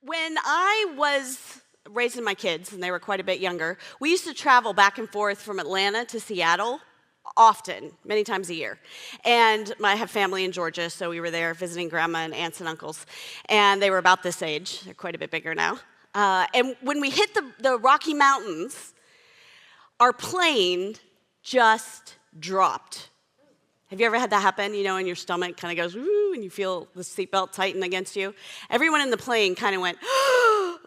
When I was raising my kids, and they were quite a bit younger, we used to travel back and forth from Atlanta to Seattle often, many times a year. And I have family in Georgia, so we were there visiting grandma and aunts and uncles. And they were about this age. They're quite a bit bigger now. And when we hit the Rocky Mountains, our plane just dropped. Have you ever had that happen, and your stomach kind of goes, woo, and you feel the seatbelt tighten against you? Everyone in the plane kind of went,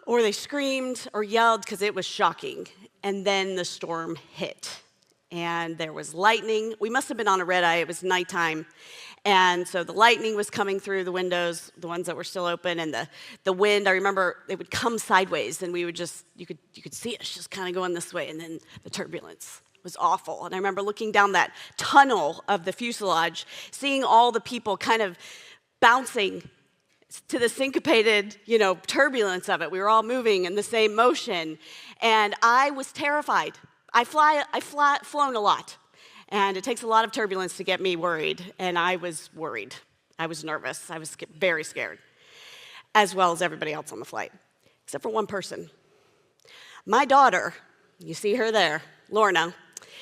or they screamed or yelled because it was shocking. And then the storm hit. And there was lightning. We must have been on a red eye. It was nighttime. And so the lightning was coming through the windows, the ones that were still open, and the wind, I remember it would come sideways, and we would just, you could see us just kind of going this way, and then the turbulence was awful. And I remember looking down that tunnel of the fuselage, seeing all the people kind of bouncing to the syncopated, turbulence of it. We were all moving in the same motion, and I was terrified. I've flown a lot, and it takes a lot of turbulence to get me worried, and I was worried. I was nervous. I was very scared, as well as everybody else on the flight, except for one person. My daughter, you see her there, Lorna,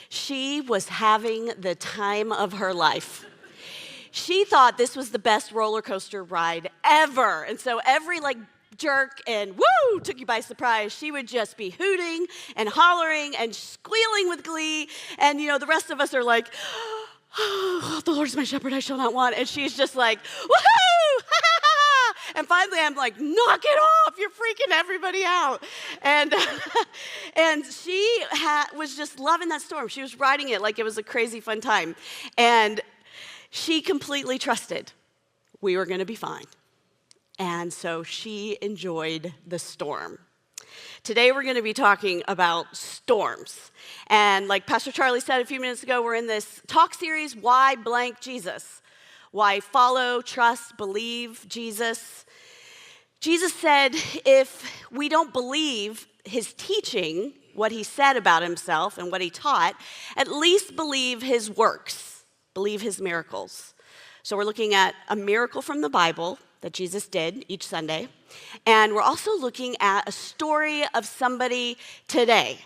she was having the time of her life. She thought this was the best roller coaster ride ever, and so every jerk and woo took you by surprise. She would just be hooting and hollering and squealing with glee, and the rest of us are like, oh, the Lord is my shepherd, I shall not want, and she's just like, woohoo, ha ha ha, and finally I'm like, knock it off, you're freaking everybody out, and and she was just loving that storm. She was riding it like it was a crazy fun time, and she completely trusted we were going to be fine. And so she enjoyed the storm. Today we're going to be talking about storms. And like Pastor Charlie said a few minutes ago, we're in this talk series, Why Blank Jesus? Why follow, trust, believe Jesus? Jesus said if we don't believe his teaching, what he said about himself and what he taught, at least believe his works, believe his miracles. So we're looking at a miracle from the Bible that Jesus did each Sunday. And we're also looking at a story of somebody today,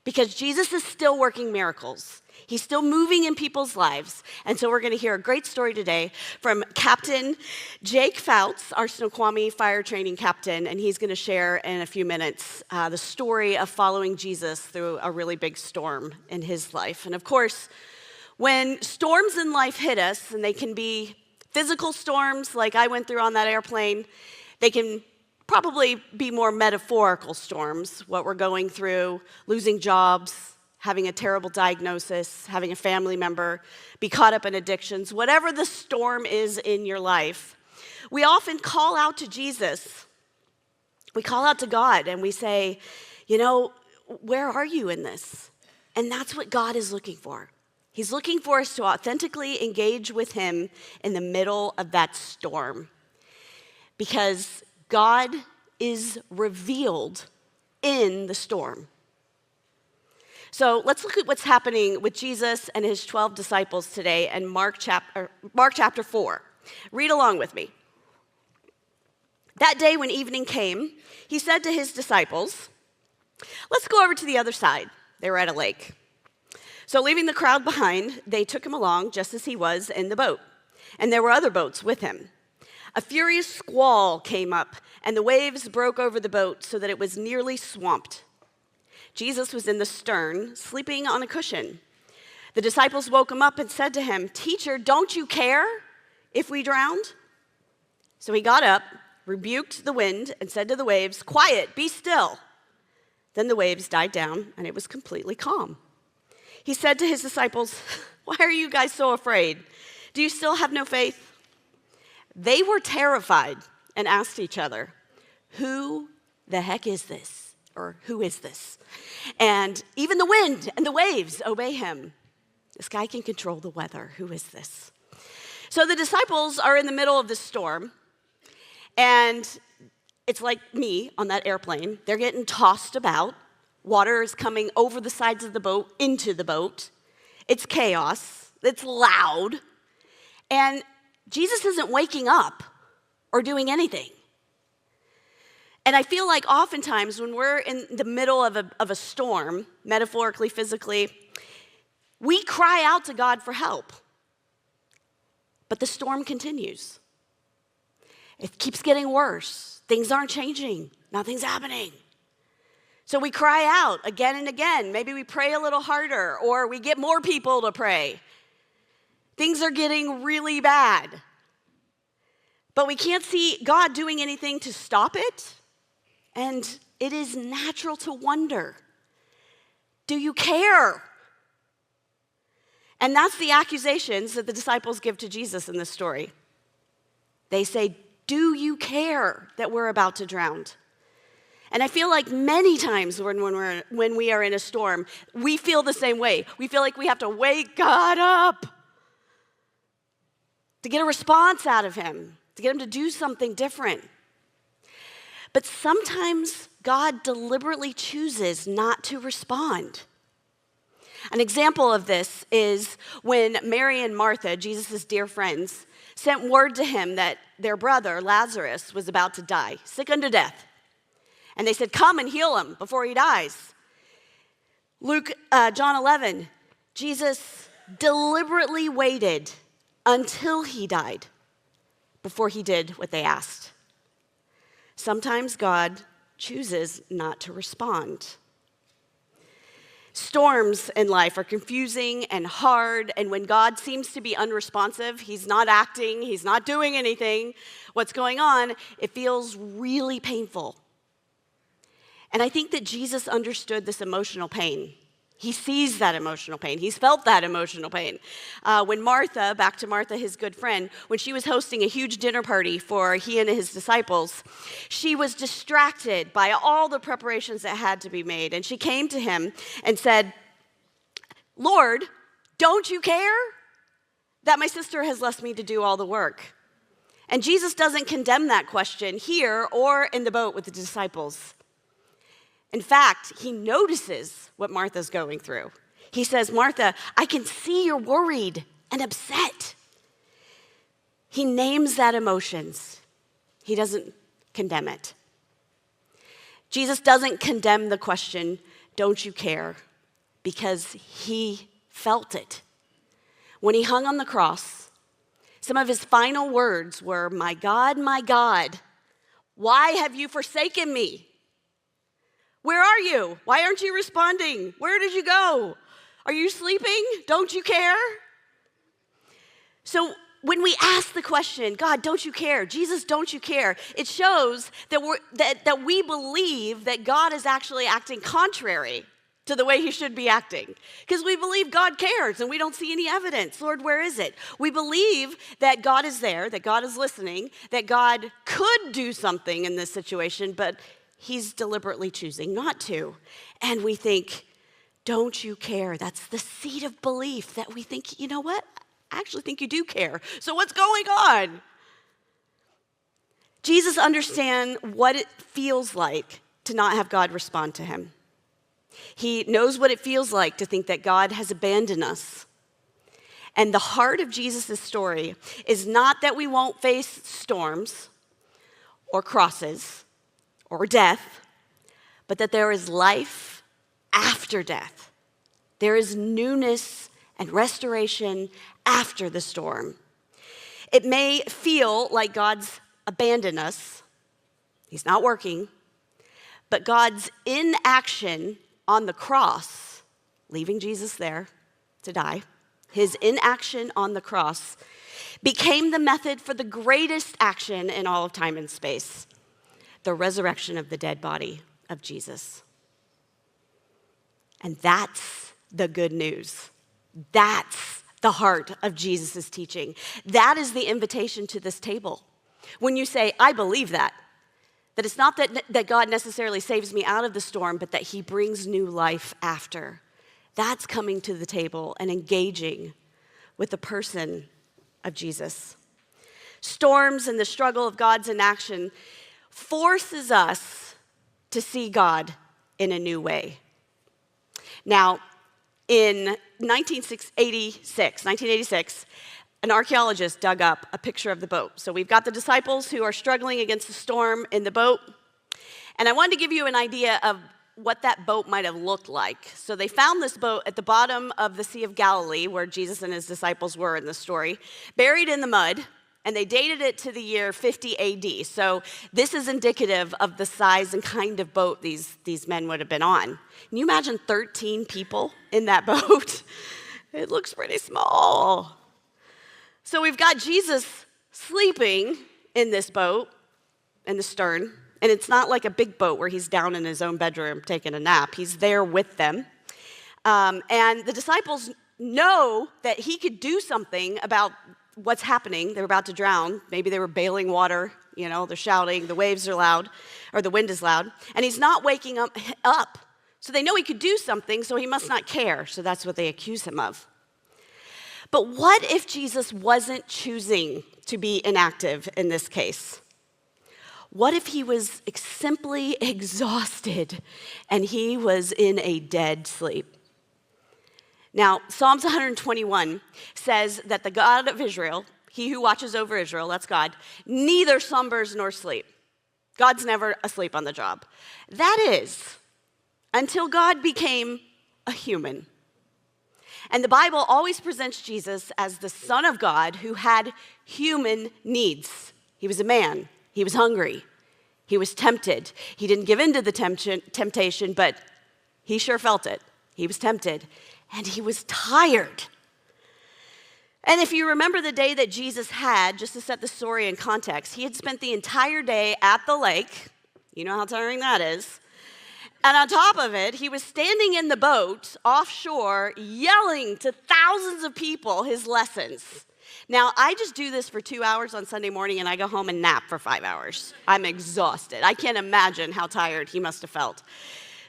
because Jesus is still working miracles. He's still moving in people's lives. And so we're going to hear a great story today from Captain Jake Fouts, our Snoqualmie fire training captain, and he's going to share in a few minutes the story of following Jesus through a really big storm in his life. And of course, when storms in life hit us, and they can be physical storms like I went through on that airplane, they can probably be more metaphorical storms, what we're going through, losing jobs, having a terrible diagnosis, having a family member be caught up in addictions, whatever the storm is in your life. We often call out to Jesus. We call out to God and we say, where are you in this? And that's what God is looking for. He's looking for us to authentically engage with him in the middle of that storm, because God is revealed in the storm. So let's look at what's happening with Jesus and his 12 disciples today in Mark chapter 4. Read along with me. That day when evening came, he said to his disciples, let's go over to the other side. They were at a lake. So leaving the crowd behind, they took him along just as he was in the boat. And there were other boats with him. A furious squall came up, and the waves broke over the boat so that it was nearly swamped. Jesus was in the stern, sleeping on a cushion. The disciples woke him up and said to him, "Teacher, don't you care if we drowned?" So he got up, rebuked the wind, and said to the waves, "Quiet, be still." Then the waves died down, and it was completely calm. He said to his disciples, "Why are you guys so afraid? Do you still have no faith?" They were terrified and asked each other, "Who the heck is this?" Or "Who is this?" And even the wind and the waves obey him. This guy can control the weather. Who is this? So the disciples are in the middle of this storm, and it's like me on that airplane. They're getting tossed about. Water is coming over the sides of the boat, into the boat. It's chaos. It's loud. And Jesus isn't waking up or doing anything. And I feel like oftentimes when we're in the middle of a storm, metaphorically, physically, we cry out to God for help. But the storm continues. It keeps getting worse. Things aren't changing. Nothing's happening. So we cry out again and again. Maybe we pray a little harder, or we get more people to pray. Things are getting really bad. But we can't see God doing anything to stop it. And it is natural to wonder, do you care? And that's the accusations that the disciples give to Jesus in this story. They say, do you care that we're about to drown? And I feel like many times when we are in a storm, we feel the same way. We feel like we have to wake God up to get a response out of him, to get him to do something different. But sometimes God deliberately chooses not to respond. An example of this is when Mary and Martha, Jesus' dear friends, sent word to him that their brother, Lazarus, was about to die, sick unto death. And they said, come and heal him before he dies. John 11, Jesus deliberately waited until he died before he did what they asked. Sometimes God chooses not to respond. Storms in life are confusing and hard, and when God seems to be unresponsive, he's not acting, he's not doing anything, what's going on, it feels really painful. And I think that Jesus understood this emotional pain. He sees that emotional pain. He's felt that emotional pain. When Martha, back to Martha, his good friend, when she was hosting a huge dinner party for he and his disciples, she was distracted by all the preparations that had to be made. And she came to him and said, Lord, don't you care that my sister has left me to do all the work? And Jesus doesn't condemn that question here or in the boat with the disciples. In fact, he notices what Martha's going through. He says, Martha, I can see you're worried and upset. He names that emotions. He doesn't condemn it. Jesus doesn't condemn the question, don't you care? Because he felt it. When he hung on the cross, some of his final words were, my God, why have you forsaken me? Where are you? Why aren't you responding? Where did you go? Are you sleeping? Don't you care? So when we ask the question, God, don't you care? Jesus, don't you care? It shows that we believe that God is actually acting contrary to the way he should be acting. Because we believe God cares and we don't see any evidence. Lord, where is it? We believe that God is there, that God is listening, that God could do something in this situation, but he's deliberately choosing not to. And we think, don't you care? That's the seed of belief that we think, you know what? I actually think you do care. So what's going on? Jesus understands what it feels like to not have God respond to him. He knows what it feels like to think that God has abandoned us. And the heart of Jesus' story is not that we won't face storms or crosses or death, but that there is life after death. There is newness and restoration after the storm. It may feel like God's abandoned us. He's not working. But God's inaction on the cross, leaving Jesus there to die, his inaction on the cross became the method for the greatest action in all of time and space, the resurrection of the dead body of Jesus. And that's the good news. That's the heart of Jesus' teaching. That is the invitation to this table. When you say, I believe that it's not that God necessarily saves me out of the storm, but that he brings new life after. That's coming to the table and engaging with the person of Jesus. Storms and the struggle of God's inaction forces us to see God in a new way. Now, in 1986, an archaeologist dug up a picture of the boat. So we've got the disciples who are struggling against the storm in the boat, And I wanted to give you an idea of what that boat might have looked like. So they found this boat at the bottom of the Sea of Galilee, where Jesus and his disciples were in the story, buried in the mud, and they dated it to the year 50 AD. So this is indicative of the size and kind of boat these men would have been on. Can you imagine 13 people in that boat? It looks pretty small. So we've got Jesus sleeping in this boat, in the stern, and it's not like a big boat where he's down in his own bedroom taking a nap. He's there with them. And the disciples know that he could do something about what's happening. They're about to drown. Maybe they were bailing water. They're shouting. The waves are loud, or the wind is loud. And he's not waking up. So they know he could do something, so he must not care. So that's what they accuse him of. But what if Jesus wasn't choosing to be inactive in this case? What if he was simply exhausted and he was in a dead sleep? Now, Psalms 121 says that the God of Israel, he who watches over Israel, that's God, neither slumbers nor sleep. God's never asleep on the job. That is, until God became a human. And the Bible always presents Jesus as the Son of God who had human needs. He was a man. He was hungry. He was tempted. He didn't give in to the temptation, but he sure felt it. He was tempted. And he was tired. And if you remember the day that Jesus had, just to set the story in context, he had spent the entire day at the lake. You know how tiring that is. And on top of it, he was standing in the boat offshore, yelling to thousands of people his lessons. Now, I just do this for 2 hours on Sunday morning, and I go home and nap for 5 hours. I'm exhausted. I can't imagine how tired he must have felt.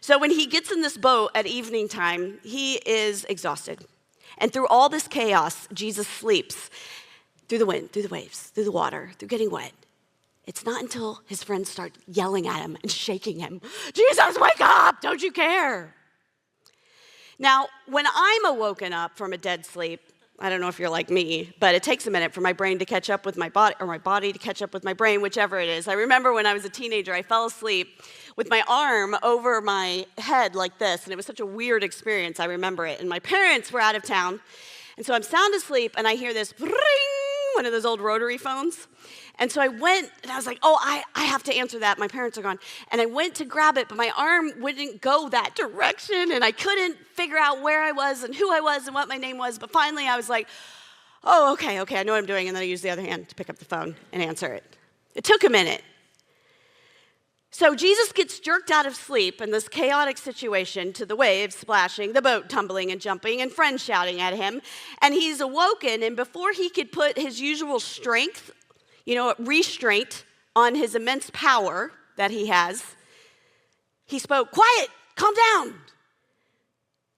So when he gets in this boat at evening time, he is exhausted. And through all this chaos, Jesus sleeps through the wind, through the waves, through the water, through getting wet. It's not until his friends start yelling at him and shaking him, "Jesus, wake up! Don't you care?" Now, when I'm awoken up from a dead sleep, I don't know if you're like me, but it takes a minute for my brain to catch up with my body, or my body to catch up with my brain, whichever it is. I remember when I was a teenager, I fell asleep with my arm over my head like this, and it was such a weird experience. I remember it. And my parents were out of town, and so I'm sound asleep, and I hear this ring, one of those old rotary phones. And so I went, and I was like, I have to answer that. My parents are gone. And I went to grab it, but my arm wouldn't go that direction, and I couldn't figure out where I was and who I was and what my name was. But finally, I was like, okay, I know what I'm doing. And then I used the other hand to pick up the phone and answer it. It took a minute. So Jesus gets jerked out of sleep in this chaotic situation to the waves splashing, the boat tumbling and jumping, and friends shouting at him. And he's awoken, and before he could put his usual strength, restraint on his immense power that he has, he spoke, "Quiet, calm down."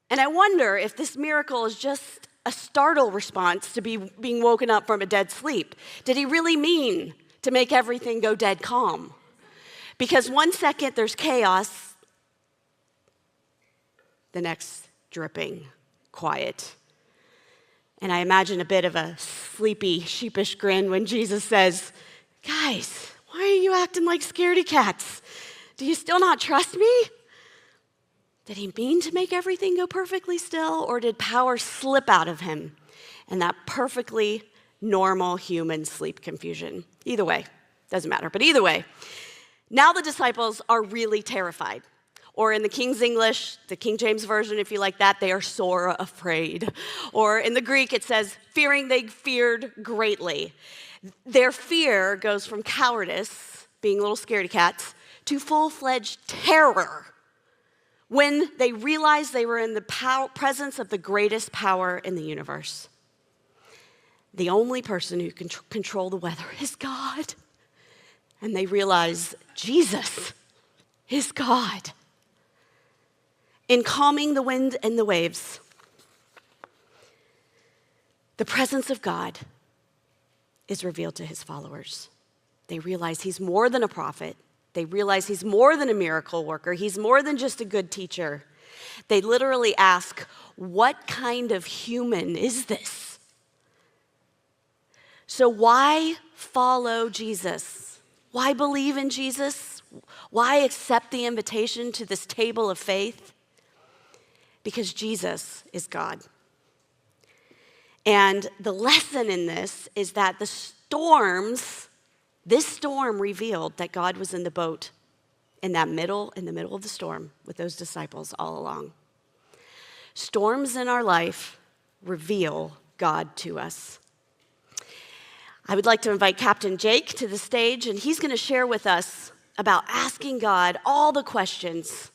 And I wonder if this miracle is just a startle response to being woken up from a dead sleep. Did he really mean to make everything go dead calm? Because one second there's chaos, the next dripping, quiet. And I imagine a bit of a sleepy, sheepish grin when Jesus says, "Guys, why are you acting like scaredy cats? Do you still not trust me?" Did he mean to make everything go perfectly still, or did power slip out of him and that perfectly normal human sleep confusion? Either way, doesn't matter, but either way, now the disciples are really terrified. Or in the King's English, the King James Version, if you like that, they are sore afraid. Or in the Greek, it says, fearing they feared greatly. Their fear goes from cowardice, being little scaredy cats, to full-fledged terror when they realized they were in the presence of the greatest power in the universe. The only person who can control the weather is God. And they realize Jesus is God. In calming the wind and the waves, the presence of God is revealed to his followers. They realize he's more than a prophet. They realize he's more than a miracle worker. He's more than just a good teacher. They literally ask, what kind of human is this? So why follow Jesus? Why believe in Jesus? Why accept the invitation to this table of faith? Because Jesus is God. And the lesson in this is that this storm revealed that God was in the boat in the middle of the storm with those disciples all along. Storms in our life reveal God to us. I would like to invite Captain Jake to the stage, and he's going to share with us about asking God all the questions,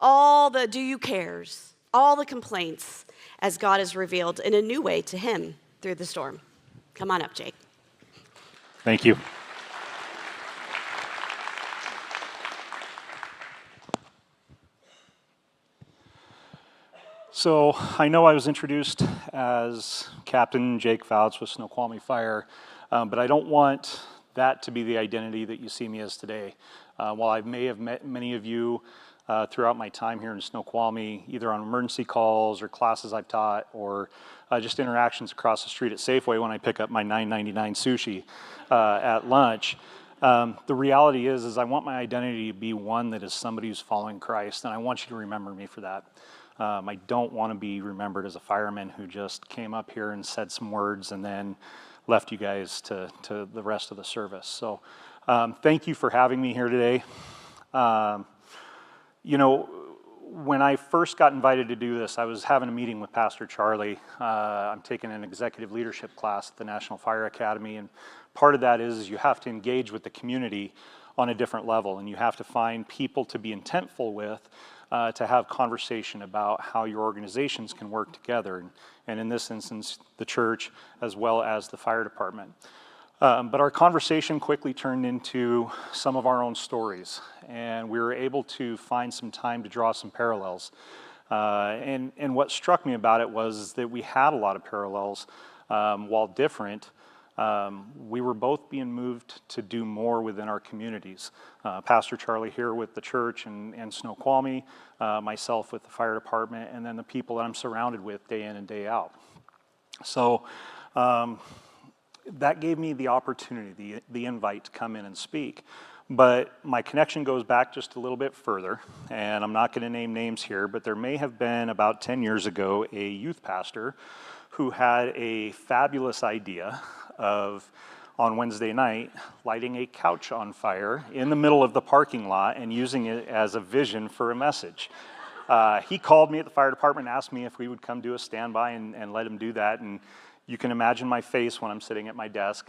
all the do you cares, all the complaints, as God is revealed in a new way to him through the storm. Come on up, Jake. Thank you. So I know I was introduced as Captain Jake Fouts with Snoqualmie Fire, but I don't want that to be the identity that you see me as today. While I may have met many of you throughout my time here in Snoqualmie, either on emergency calls or classes I've taught, or just interactions across the street at Safeway when I pick up my $9.99 sushi at lunch. The reality is I want my identity to be one that is somebody who's following Christ, and I want you to remember me for that. I don't want to be remembered as a fireman who just came up here and said some words and then left you guys to the rest of the service. So thank you for having me here today. When I first got invited to do this, I was having a meeting with Pastor Charlie. I'm taking an executive leadership class at the National Fire Academy, and part of that is you have to engage with the community on a different level, and you have to find people to be intentful with, to have conversation about how your organizations can work together, and in this instance, the church as well as the fire department. But our conversation quickly turned into some of our own stories, and we were able to find some time to draw some parallels. And what struck me about it was that we had a lot of parallels. While different, we were both being moved to do more within our communities. Pastor Charlie here with the church and Snoqualmie, myself with the fire department, and then the people that I'm surrounded with day in and day out. So that gave me the opportunity, the invite to come in and speak. But my connection goes back just a little bit further, and I'm not going to name names here, but there may have been about 10 years ago a youth pastor who had a fabulous idea of, on Wednesday night, lighting a couch on fire in the middle of the parking lot and using it as a vision for a message. He called me at the fire department and asked me if we would come do a standby and let him do that. And you can imagine my face when I'm sitting at my desk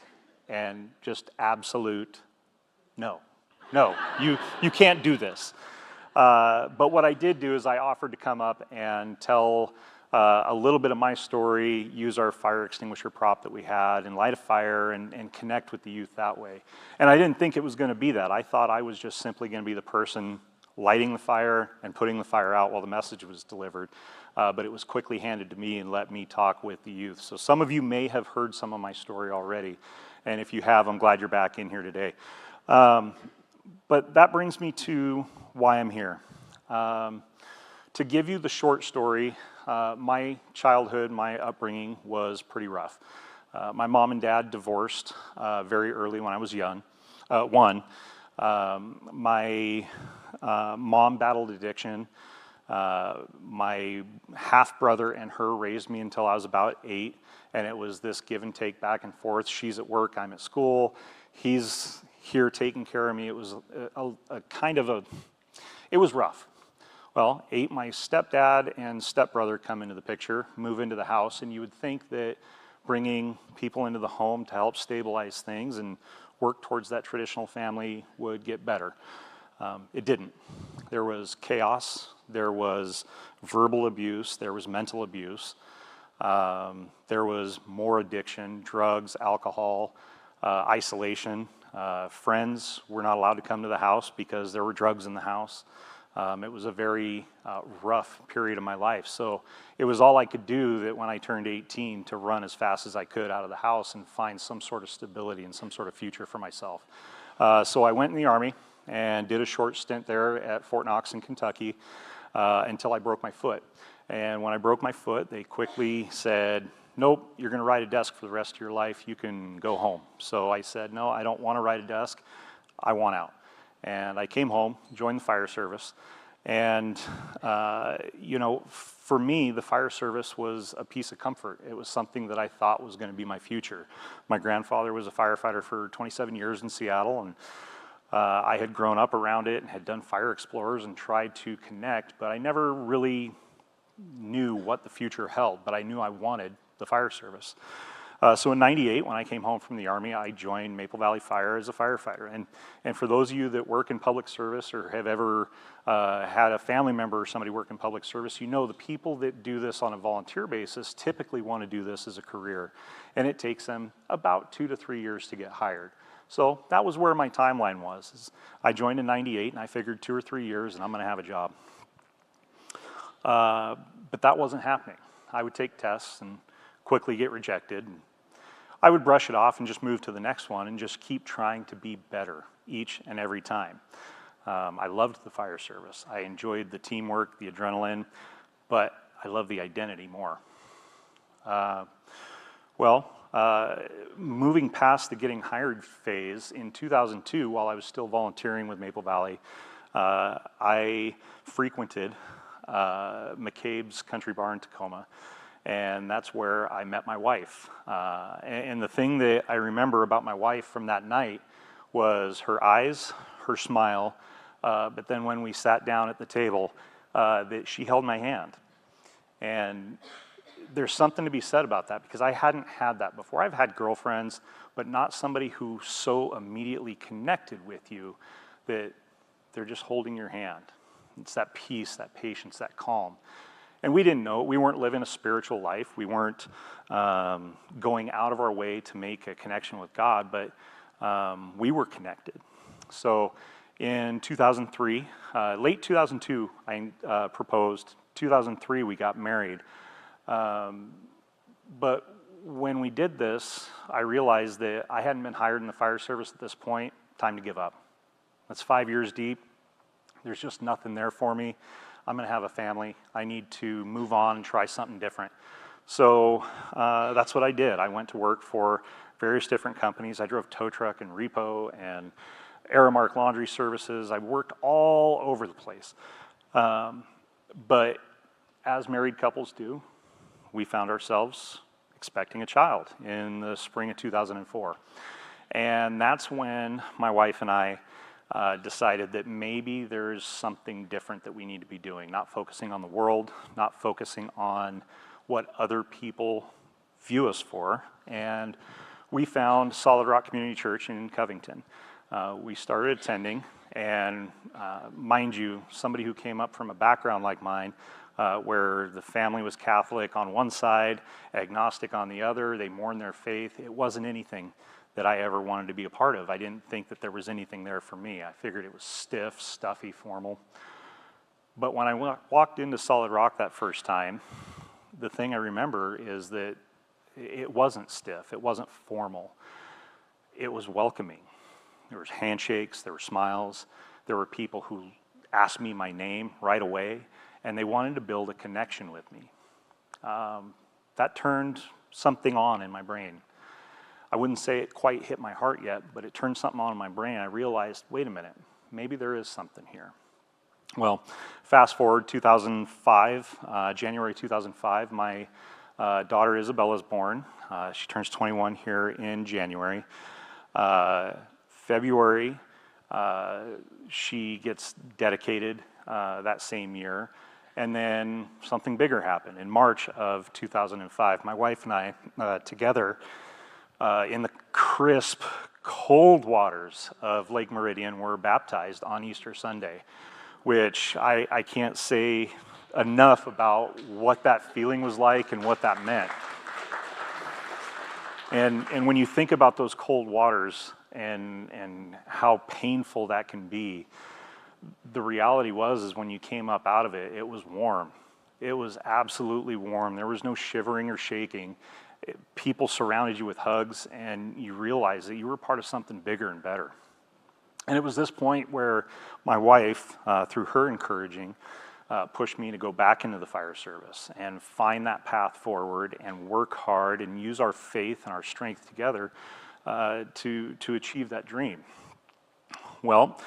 and just absolute no, you can't do this. But what I did do is I offered to come up and tell a little bit of my story, use our fire extinguisher prop that we had, and light a fire and connect with the youth that way. And I didn't think it was going to be that. I thought I was just simply going to be the person lighting the fire and putting the fire out while the message was delivered. But it was quickly handed to me and let me talk with the youth. So some of you may have heard some of my story already. And if you have, I'm glad you're back in here today. But that brings me to why I'm here. To give you the short story, my childhood, my upbringing was pretty rough. My mom and dad divorced very early when I was young. My mom battled addiction. My half-brother and her raised me until I was about 8, and it was this give and take back and forth. She's at work, I'm at school. He's here taking care of me. It was it was rough. Well, 8, my stepdad and stepbrother come into the picture, move into the house, and you would think that bringing people into the home to help stabilize things and work towards that traditional family would get better. It didn't. There was chaos, there was verbal abuse, there was mental abuse, there was more addiction, drugs, alcohol, isolation. Friends were not allowed to come to the house because there were drugs in the house. It was a very rough period of my life. So it was all I could do that when I turned 18 to run as fast as I could out of the house and find some sort of stability and some sort of future for myself. So I went in the Army and did a short stint there at Fort Knox in Kentucky until I broke my foot. And when I broke my foot, they quickly said, nope, you're going to ride a desk for the rest of your life. You can go home. So I said, no, I don't want to ride a desk. I want out. And I came home, joined the fire service, and for me, the fire service was a piece of comfort. It was something that I thought was going to be my future. My grandfather was a firefighter for 27 years in Seattle, and I had grown up around it and had done fire explorers and tried to connect, but I never really knew what the future held, but I knew I wanted the fire service. So in '98, when I came home from the Army, I joined Maple Valley Fire as a firefighter. And for those of you that work in public service or have ever had a family member or somebody work in public service, you know the people that do this on a volunteer basis typically want to do this as a career. And it takes them about 2 to 3 years to get hired. So that was where my timeline was. I joined in '98 and I figured 2 or 3 years and I'm going to have a job. But that wasn't happening. I would take tests and quickly get rejected. I would brush it off and just move to the next one and just keep trying to be better each and every time. I loved the fire service. I enjoyed the teamwork, the adrenaline, but I love the identity more. Moving past the getting hired phase, in 2002, while I was still volunteering with Maple Valley, I frequented McCabe's Country Bar in Tacoma, and that's where I met my wife. And the thing that I remember about my wife from that night was her eyes, her smile, but then when we sat down at the table, that she held my hand. And there's something to be said about that, because I hadn't had that before. I've had girlfriends, but not somebody who so immediately connected with you that they're just holding your hand. It's that peace, that patience, that calm. And we didn't know it. We weren't living a spiritual life. We weren't going out of our way to make a connection with God, but we were connected. So in 2003, late 2002, I proposed. 2003, we got married. But when we did this, I realized that I hadn't been hired in the fire service at this point. Time to give up. That's 5 years deep. There's just nothing there for me. I'm going to have a family. I need to move on and try something different. So that's what I did. I went to work for various different companies. I drove tow truck and repo and Aramark laundry services. I worked all over the place. But as married couples do, we found ourselves expecting a child in the spring of 2004. And that's when my wife and I decided that maybe there's something different that we need to be doing, not focusing on the world, not focusing on what other people view us for. And we found Solid Rock Community Church in Covington. We started attending, and mind you, somebody who came up from a background like mine, where the family was Catholic on one side, agnostic on the other, they mourned their faith. It wasn't anything that I ever wanted to be a part of. I didn't think that there was anything there for me. I figured it was stiff, stuffy, formal. But when I walked into Solid Rock that first time, the thing I remember is that it wasn't stiff, it wasn't formal. It was welcoming. There was handshakes, there were smiles, there were people who asked me my name right away, and they wanted to build a connection with me. That turned something on in my brain. I wouldn't say it quite hit my heart yet, but it turned something on in my brain. I realized, wait a minute, maybe there is something here. Well, fast forward 2005, January 2005, my daughter Isabella's born. She turns 21 here in January. February, she gets dedicated that same year. And then something bigger happened. In March of 2005, my wife and I together in the crisp, cold waters of Lake Meridian were baptized on Easter Sunday, which I can't say enough about what that feeling was like and what that meant. And when you think about those cold waters and how painful that can be, the reality is when you came up out of it, it was warm. It was absolutely warm. There was no shivering or shaking. People surrounded you with hugs, and you realized that you were part of something bigger and better. And it was this point where my wife, through her encouraging, pushed me to go back into the fire service and find that path forward and work hard and use our faith and our strength together to achieve that dream. Well,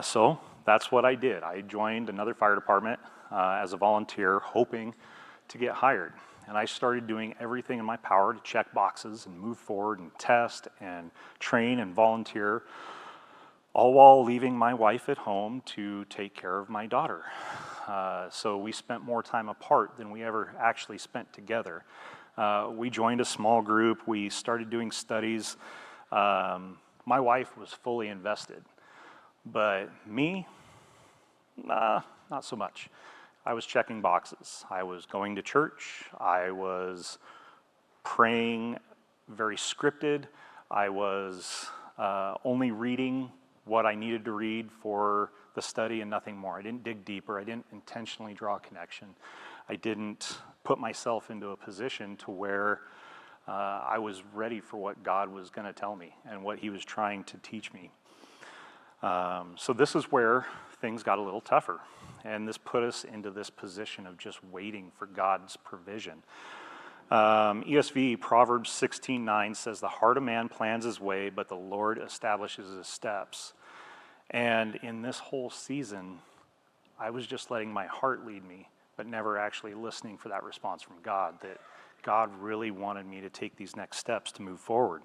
So that's what I did. I joined another fire department as a volunteer, hoping to get hired. And I started doing everything in my power to check boxes and move forward and test and train and volunteer, all while leaving my wife at home to take care of my daughter. So we spent more time apart than we ever actually spent together. We joined a small group. We started doing studies. My wife was fully invested, but me, not so much. I was checking boxes. I was going to church. I was praying very scripted. I was only reading what I needed to read for the study and nothing more. I didn't dig deeper. I didn't intentionally draw a connection. I didn't put myself into a position to where I was ready for what God was going to tell me and what he was trying to teach me. So this is where things got a little tougher. And this put us into this position of just waiting for God's provision. ESV, Proverbs 16:9 says, "The heart of man plans his way, but the Lord establishes his steps." And in this whole season, I was just letting my heart lead me, but never actually listening for that response from God, that God really wanted me to take these next steps to move forward.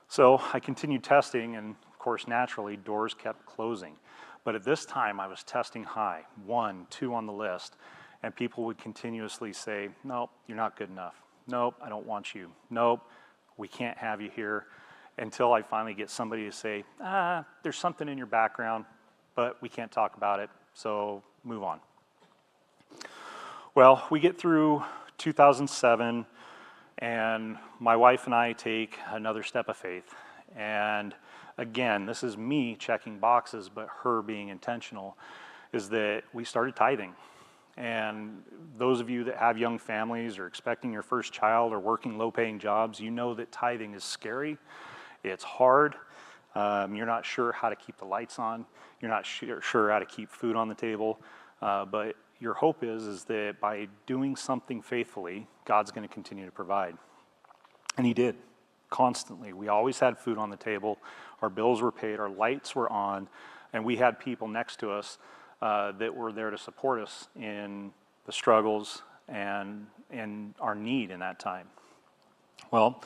So I continued testing, and of course, naturally, doors kept closing. But at this time, I was testing high, 1, 2 on the list, and people would continuously say, "Nope, you're not good enough. Nope, I don't want you. Nope, we can't have you here," until I finally get somebody to say, "There's something in your background, but we can't talk about it, so move on." Well, we get through 2007, and my wife and I take another step of faith. And again, this is me checking boxes, but her being intentional, is that we started tithing. And those of you that have young families or expecting your first child or working low-paying jobs, you know that tithing is scary. It's hard. You're not sure how to keep the lights on. You're not sure how to keep food on the table. But your hope is that by doing something faithfully, God's going to continue to provide. And he did, constantly. We always had food on the table. Our bills were paid. Our lights were on. And we had people next to us that were there to support us in the struggles and our need in that time. Well,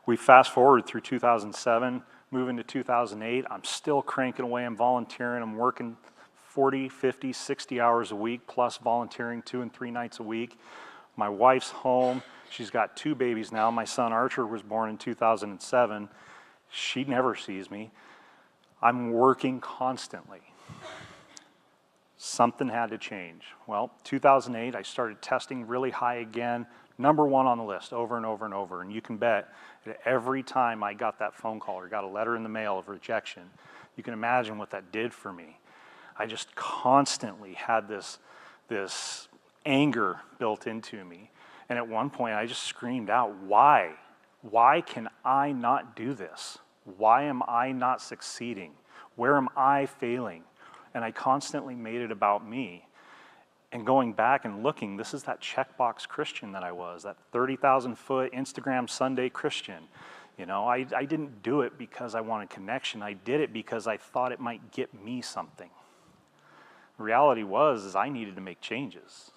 we fast forward through 2007, move into 2008. I'm still cranking away. I'm volunteering. I'm working 40, 50, 60 hours a week, plus volunteering 2 and 3 nights a week. My wife's home. She's got 2 babies now. My son Archer was born in 2007. She never sees me. I'm working constantly. Something had to change. Well, 2008, I started testing really high again. Number 1 on the list, over and over and over. And you can bet that every time I got that phone call or got a letter in the mail of rejection, you can imagine what that did for me. I just constantly had this anger built into me. And at one point, I just screamed out, why? Why can I not do this? Why am I not succeeding? Where am I failing? And I constantly made it about me. And going back and looking, this is that checkbox Christian that I was, that 30,000-foot Instagram Sunday Christian. You know, I didn't do it because I wanted connection. I did it because I thought it might get me something. The reality was I needed to make changes.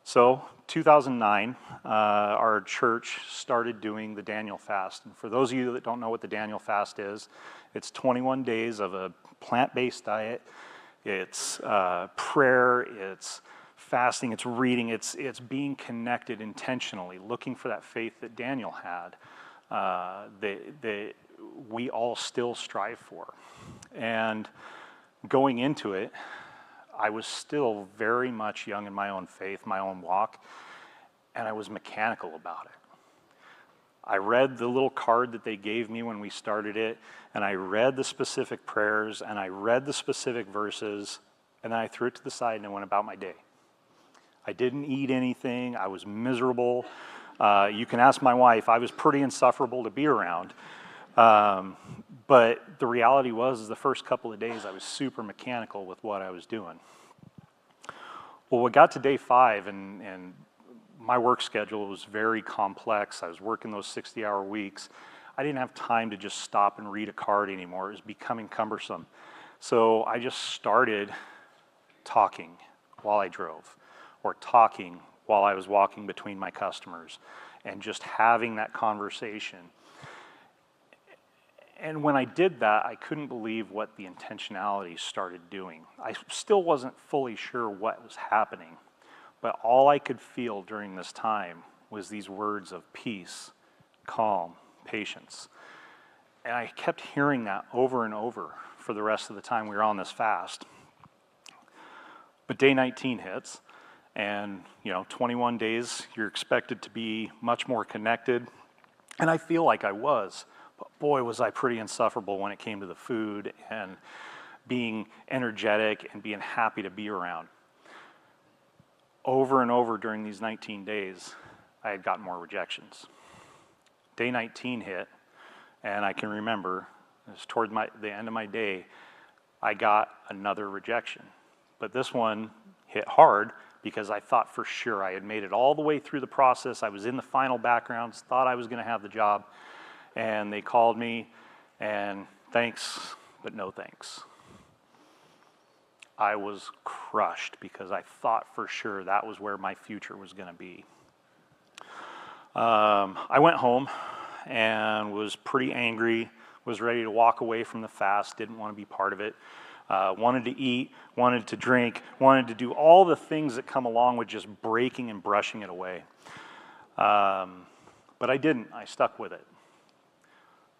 So 2009, our church started doing the Daniel fast. And for those of you that don't know what the Daniel fast is, it's 21 days of a plant-based diet. It's prayer, it's fasting, it's reading, it's being connected intentionally, looking for that faith that Daniel had, that we all still strive for. And going into it, I was still very much young in my own faith, my own walk, and I was mechanical about it. I read the little card that they gave me when we started it, and I read the specific prayers, and I read the specific verses, and then I threw it to the side and I went about my day. I didn't eat anything. I was miserable. You can ask my wife. I was pretty insufferable to be around. But the reality was the first couple of days I was super mechanical with what I was doing. Well, we got to day 5, and my work schedule was very complex. I was working those 60-hour weeks. I didn't have time to just stop and read a card anymore. It was becoming cumbersome. So I just started talking while I drove, or talking while I was walking between my customers, and just having that conversation. And when I did that, I couldn't believe what the intentionality started doing. I still wasn't fully sure what was happening, but all I could feel during this time was these words of peace, calm, patience. And I kept hearing that over and over for the rest of the time we were on this fast. But day 19 hits, and 21 days, you're expected to be much more connected. And I feel like I was, but boy, was I pretty insufferable when it came to the food and being energetic and being happy to be around. Over and over during these 19 days, I had gotten more rejections. Day 19 hit, and I can remember, it was toward the end of my day, I got another rejection. But this one hit hard because I thought for sure I had made it all the way through the process. I was in the final backgrounds, thought I was going to have the job, and they called me, and thanks, but no thanks. I was crushed because I thought for sure that was where my future was going to be. I went home and was pretty angry, was ready to walk away from the fast, didn't want to be part of it, wanted to eat, wanted to drink, wanted to do all the things that come along with just breaking and brushing it away. But I didn't, I stuck with it.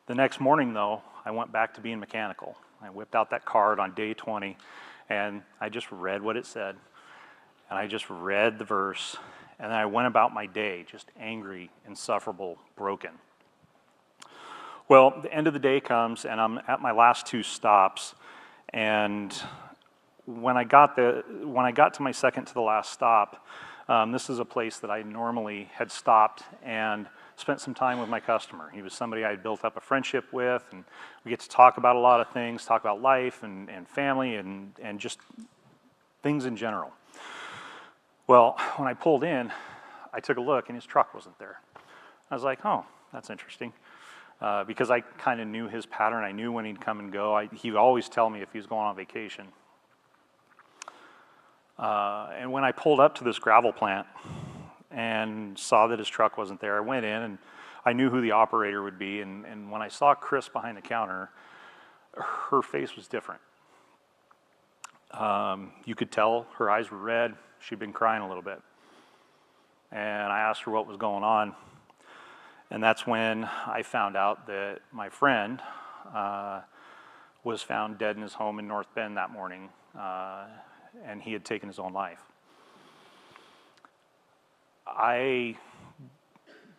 The next morning though, I went back to being mechanical. I whipped out that card on day 20 and I just read what it said. And I just read the verse, and then I went about my day just angry, insufferable, broken. Well, the end of the day comes, and I'm at my last 2 stops, and when I got to my second to the last stop, this is a place that I normally had stopped and spent some time with my customer. He was somebody I had built up a friendship with, and we get to talk about a lot of things, talk about life and family and just things in general. Well, when I pulled in, I took a look and his truck wasn't there. I was like, oh, that's interesting. Because I kind of knew his pattern. I knew when he'd come and go. He would always tell me if he was going on vacation. And when I pulled up to this gravel plant and saw that his truck wasn't there, I went in and I knew who the operator would be. And when I saw Chris behind the counter, her face was different. You could tell her eyes were red. She'd been crying a little bit. And I asked her what was going on. And that's when I found out that my friend was found dead in his home in North Bend that morning, and he had taken his own life. I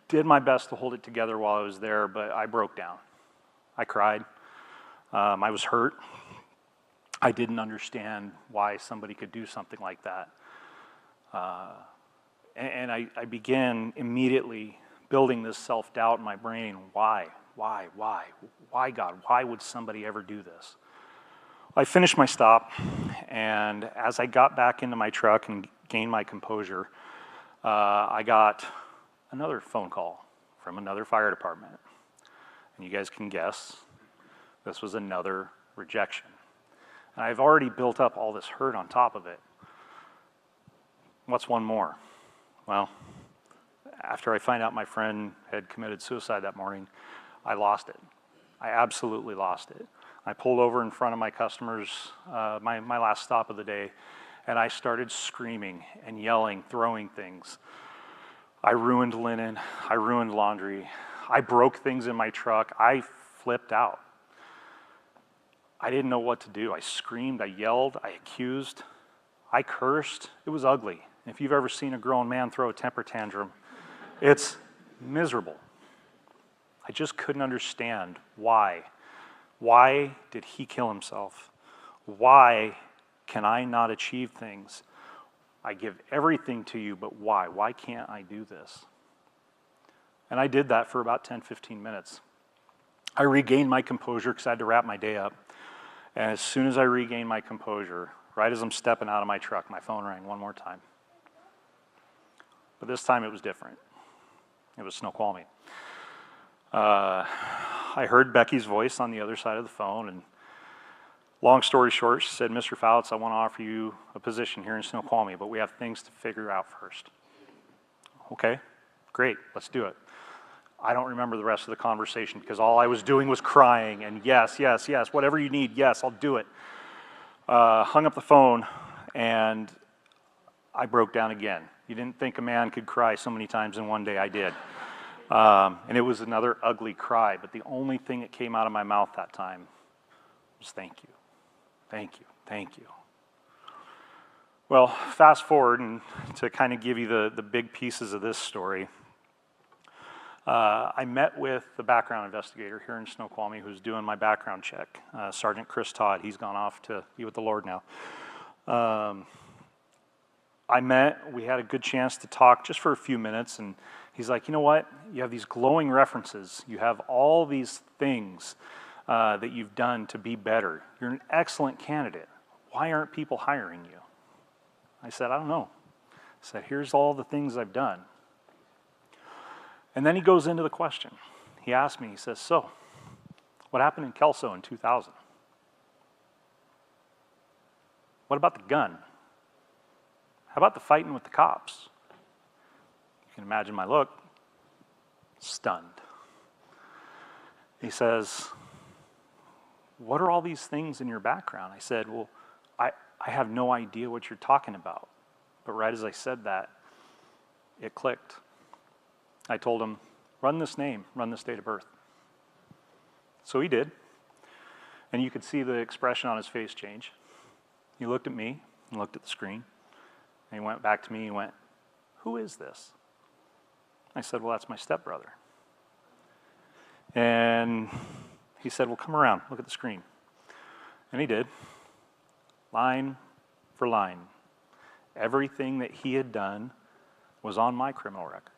did my best to hold it together while I was there, but I broke down. I cried. I was hurt. I didn't understand why somebody could do something like that. And I began immediately building this self-doubt in my brain. Why, God? Why would somebody ever do this? I finished my stop, and as I got back into my truck and gained my composure, I got another phone call from another fire department. And you guys can guess, this was another rejection. And I've already built up all this hurt on top of it. What's one more? Well, after I find out my friend had committed suicide that morning, I lost it. I absolutely lost it. I pulled over in front of my customers, my last stop of the day, and I started screaming and yelling, throwing things. I ruined linen, I ruined laundry, I broke things in my truck, I flipped out. I didn't know what to do. I screamed, I yelled, I accused, I cursed. It was ugly. If you've ever seen a grown man throw a temper tantrum, it's miserable. I just couldn't understand why. Why did he kill himself? Why can I not achieve things? I give everything to you, but why? Why can't I do this? And I did that for about 10, 15 minutes. I regained my composure because I had to wrap my day up. And as soon as I regained my composure, right as I'm stepping out of my truck, my phone rang one more time. But this time it was different. It was Snoqualmie. I heard Becky's voice on the other side of the phone, and Long story short, she said, Mr. Fouts, I want to offer you a position here in Snoqualmie, but we have things to figure out first. Okay, great, let's do it. I don't remember the rest of the conversation because all I was doing was crying and yes, yes, yes, whatever you need, yes, I'll do it. Hung up the phone and I broke down again. You didn't think a man could cry so many times in one day, I did. And it was another ugly cry, but the only thing that came out of my mouth that time was thank you, thank you, thank you. Well, fast forward and to kind of give you the big pieces of this story, I met with the background investigator here in Snoqualmie who's doing my background check, Sergeant Chris Todd. He's gone off to be with the Lord now. We had a good chance to talk just for a few minutes, and he's like, you know what, you have these glowing references, you have all these things that you've done to be better. You're an excellent candidate. Why aren't people hiring you? I said, I don't know. I said, here's all the things I've done. And then he goes into the question. He asked me, he says, so, what happened in Kelso in 2000? What about the gun? How about the fighting with the cops? You can imagine my look. Stunned. He says, what are all these things in your background? I said, well, I have no idea what you're talking about. But right as I said that, it clicked. I told him, run this name, run this date of birth. So he did. And you could see the expression on his face change. He looked at me and looked at the screen. And he went back to me and went, who is this? I said, well, that's my stepbrother. And he said, well, come around, look at the screen. And he did, line for line. Everything that he had done was on my criminal record.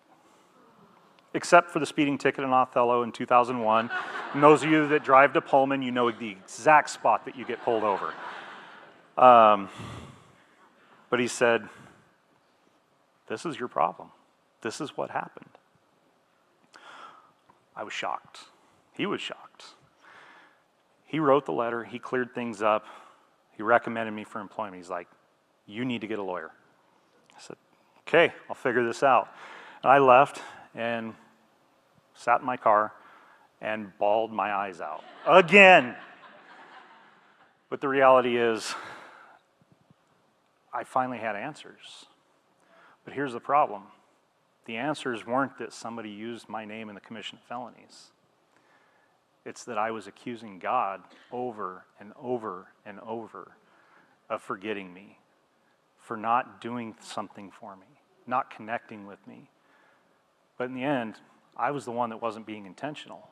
Except for the speeding ticket in Othello in 2001. And those of you that drive to Pullman, you know the exact spot that you get pulled over. But he said, this is your problem. This is what happened. I was shocked. He was shocked. He wrote the letter. He cleared things up. He recommended me for employment. He's like, you need to get a lawyer. I said, okay, I'll figure this out. And I left and sat in my car and bawled my eyes out again. But the reality is, I finally had answers. But here's the problem. The answers weren't that somebody used my name in the commission of felonies. It's that I was accusing God over and over and over of forgetting me, for not doing something for me, not connecting with me. But in the end, I was the one that wasn't being intentional.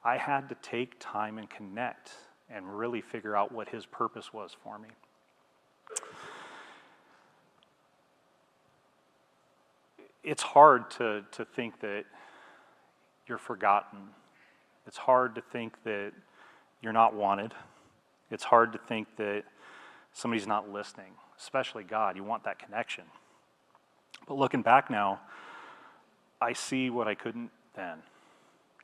I had to take time and connect and really figure out what his purpose was for me. It's hard to think that you're forgotten. It's hard to think that you're not wanted. It's hard to think that somebody's not listening, especially God. You want that connection. But looking back now, I see what I couldn't then.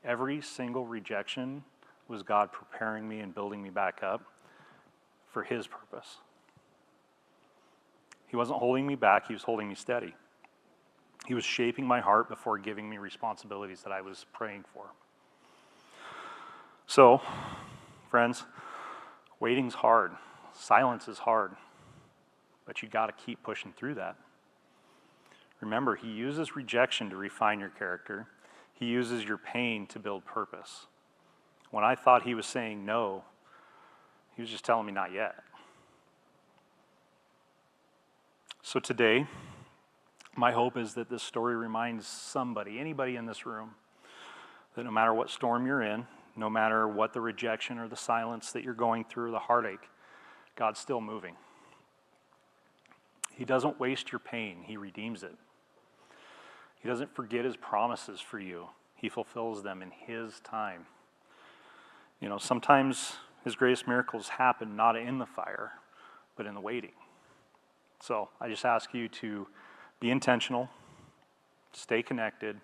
Every single rejection was God preparing me and building me back up for his purpose. He wasn't holding me back, he was holding me steady. He was shaping my heart before giving me responsibilities that I was praying for. So, friends, waiting's hard. Silence is hard. But you got to keep pushing through that. Remember, he uses rejection to refine your character. He uses your pain to build purpose. When I thought he was saying no, he was just telling me not yet. So today, my hope is that this story reminds somebody, anybody in this room, that no matter what storm you're in, no matter what the rejection or the silence that you're going through, or the heartache, God's still moving. He doesn't waste your pain, he redeems it. He doesn't forget his promises for you. He fulfills them in his time. You know, sometimes his greatest miracles happen not in the fire, but in the waiting. So I just ask you to be intentional, stay connected,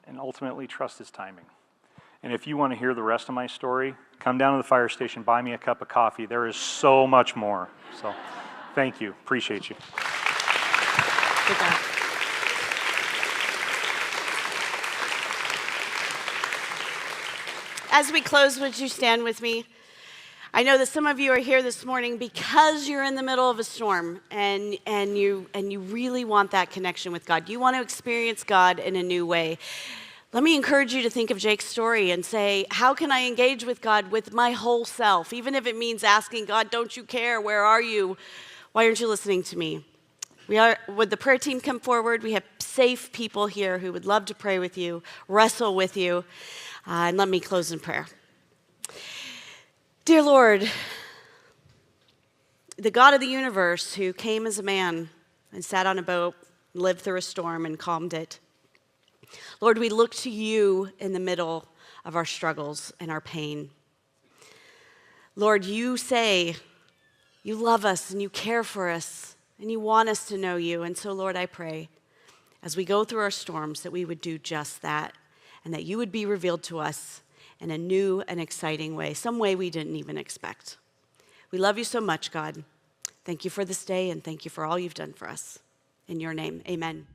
and ultimately trust his timing. And if you want to hear the rest of my story, come down to the fire station, buy me a cup of coffee. There is so much more. So thank you. Appreciate you. Good job. As we close, would you stand with me? I know that some of you are here this morning because you're in the middle of a storm and you really want that connection with God. You want to experience God in a new way. Let me encourage you to think of Jake's story and say, how can I engage with God with my whole self? Even if it means asking God, don't you care? Where are you? Why aren't you listening to me? Would the prayer team come forward? We have safe people here who would love to pray with you, wrestle with you. And let me close in prayer. Dear Lord, the God of the universe who came as a man and sat on a boat, lived through a storm and calmed it. Lord, we look to you in the middle of our struggles and our pain. Lord, you say you love us and you care for us and you want us to know you. And so, Lord, I pray as we go through our storms that we would do just that and that you would be revealed to us in a new and exciting way, some way we didn't even expect. We love you so much, God. Thank you for this day and thank you for all you've done for us. In your name, amen.